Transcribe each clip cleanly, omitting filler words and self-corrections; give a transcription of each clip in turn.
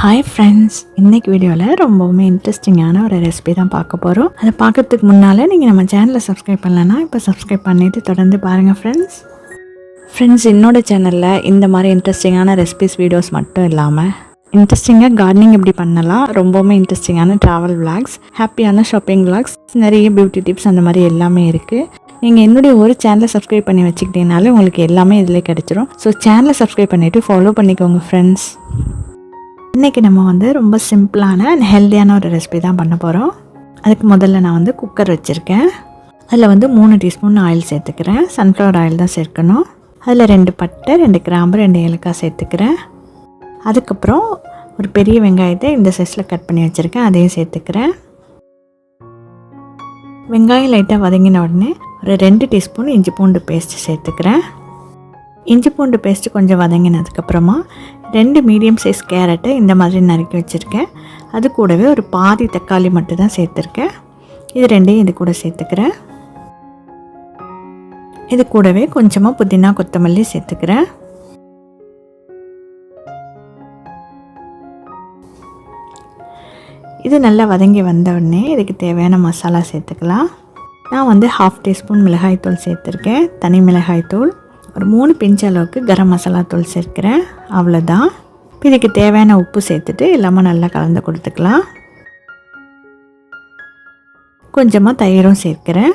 Hi friends, இன்றைக்கி வீடியோவில் ரொம்பவுமே இன்ட்ரெஸ்டிங்கான ஒரு ரெசிபி தான் பார்க்க போகிறோம். அதை பார்க்கறதுக்கு முன்னால் நீங்கள் நம்ம சேனலை சப்ஸ்கிரைப் பண்ணலன்னா இப்போ சப்ஸ்கிரைப் பண்ணிவிட்டு தொடர்ந்து பாருங்கள் ஃப்ரெண்ட்ஸ். என்னோடய சேனலில் இந்த மாதிரி இன்ட்ரெஸ்டிங்கான ரெசிபிஸ் வீடியோஸ் மட்டும் இல்லாமல் இன்ட்ரெஸ்டிங்காக கார்டனிங் எப்படி பண்ணலாம், ரொம்பவுமே இன்ட்ரெஸ்டிங்கான ட்ராவல் விளாக்ஸ், ஹாப்பியான ஷாப்பிங் விளாக்ஸ், நிறைய பியூட்டி டிப்ஸ் அந்த மாதிரி எல்லாமே இருக்குது. நீங்கள் என்னுடைய ஒரு சேனலை சப்ஸ்கிரைப் பண்ணி வச்சுக்கிட்டீங்கனாலே உங்களுக்கு எல்லாமே இதில் கிடச்சிரும். ஸோ சேனலை சப்ஸ்கிரைப் பண்ணிவிட்டு ஃபாலோ பண்ணிக்கோங்க ஃப்ரெண்ட்ஸ். இன்றைக்கி நம்ம ரொம்ப சிம்பிளான அண்ட் ஹெல்த்தியான ஒரு ரெசிபி தான் பண்ண போகிறோம். அதுக்கு முதல்ல நான் குக்கர் வச்சுருக்கேன். அதில் 3 டீஸ்பூன் ஆயில் சேர்த்துக்கிறேன். சன்ஃப்ளவர் ஆயில் தான் சேர்க்கணும். அதில் 2 பட்டை, 2 கிராம்பு, 2 ஏலக்காய் சேர்த்துக்கிறேன். அதுக்கப்புறம் ஒரு பெரிய வெங்காயத்தை இந்த சைஸில் கட் பண்ணி வச்சுருக்கேன், அதையும் சேர்த்துக்கிறேன். வெங்காயம் லைட்டாக வதங்கின உடனே ஒரு 2 டீஸ்பூன் இஞ்சி பூண்டு பேஸ்ட்டு சேர்த்துக்கிறேன். இஞ்சி பூண்டு பேஸ்ட்டு கொஞ்சம் வதங்கினதுக்கப்புறமா 2 மீடியம் சைஸ் கேரட்டை இந்த மாதிரி நறுக்கி வச்சுருக்கேன். அது கூடவே ஒரு பாதி தக்காளி மட்டும் தான் சேர்த்துருக்கேன். இது ரெண்டையும் இது கூட சேர்த்துக்கிறேன். இது கூடவே கொஞ்சமாக புதினா கொத்தமல்லி சேர்த்துக்கிறேன். இது நல்லா வதங்கி வந்தவுடனே இதுக்கு தேவையான மசாலா சேர்த்துக்கலாம். நான் 1/2 டீஸ்பூன் மிளகாய்த்தூள் சேர்த்துருக்கேன், தனி மிளகாய்த்தூள். ஒரு 3 பிஞ்ச் அளவுக்கு கரம் மசாலா தூள் சேர்க்கிறேன், அவ்வளோதான். இதுக்கு தேவையான உப்பு சேர்த்துட்டு எல்லாமே நல்லா கலந்து கொடுத்துக்கலாம். கொஞ்சமாக தயிரும் சேர்க்கிறேன்.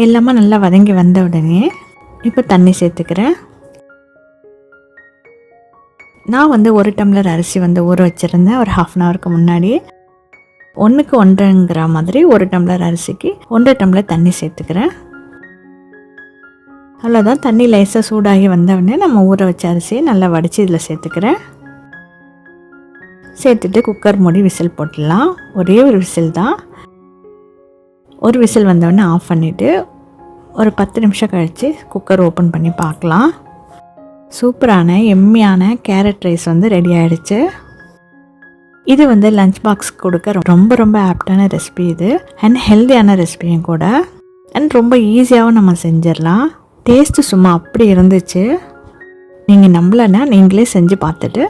எல்லாமே நல்லா வதங்கி வந்த உடனே இப்போ தண்ணி சேர்த்துக்கிறேன். நான் 1 டம்ளர் அரிசி ஊற வச்சுருந்தேன் ஒரு 1/2 அன் ஹவருக்கு முன்னாடி. 1க்கு 1.5ங்கிற மாதிரி 1 டம்ளர் அரிசிக்கு 1.5 டம்ளர் தண்ணி சேர்த்துக்கிறேன். அவ்வளோதான். தண்ணி லேசாக சூடாகி வந்தவுடனே நம்ம ஊற வச்ச அரிசியை நல்லா வடித்து இதில் சேர்த்துக்கிறேன். சேர்த்துட்டு குக்கர் மூடி விசில் போட்டுடலாம். ஒரே ஒரு விசில் தான். ஒரு விசில் வந்தவுடனே ஆஃப் பண்ணிவிட்டு ஒரு 10 நிமிஷம் கழித்து குக்கர் ஓப்பன் பண்ணி பார்க்கலாம். சூப்பரான எம்மியான கேரட் ரைஸ் ரெடி ஆகிடுச்சு. இது லஞ்ச் பாக்ஸ் கொடுக்க ரொம்ப ஆப்டான ரெசிபி இது. அண்ட் ஹெல்த்தியான ரெசிபியும் கூட. அண்ட் ரொம்ப ஈஸியாகவும் நம்ம செஞ்சிடலாம். டேஸ்ட்டு சும்மா அப்படி இருந்துச்சு. நீங்கள் நம்பலைன்னா நீங்களே செஞ்சு பார்த்துட்டு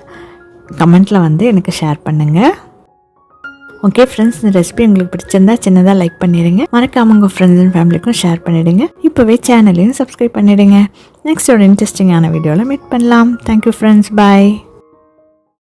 கமெண்ட்டில் எனக்கு ஷேர் பண்ணுங்கள். ஓகே ஃப்ரெண்ட்ஸ், இந்த ரெசிபி உங்களுக்கு பிடிச்சிருந்தா சின்னதாக லைக் பண்ணிடுங்க. மறக்காம உங்கள் ஃப்ரெண்ட்ஸ் அண்ட் ஃபேமிலிக்கும் ஷேர் பண்ணிவிடுங்க. இப்போவே சேனலையும் சப்ஸ்கிரைப் பண்ணிவிடுங்க. நெக்ஸ்ட் ஒரு இன்ட்ரெஸ்டிங்கான வீடியோவில் மீட் பண்ணலாம். தேங்க்யூ ஃப்ரெண்ட்ஸ், பாய்.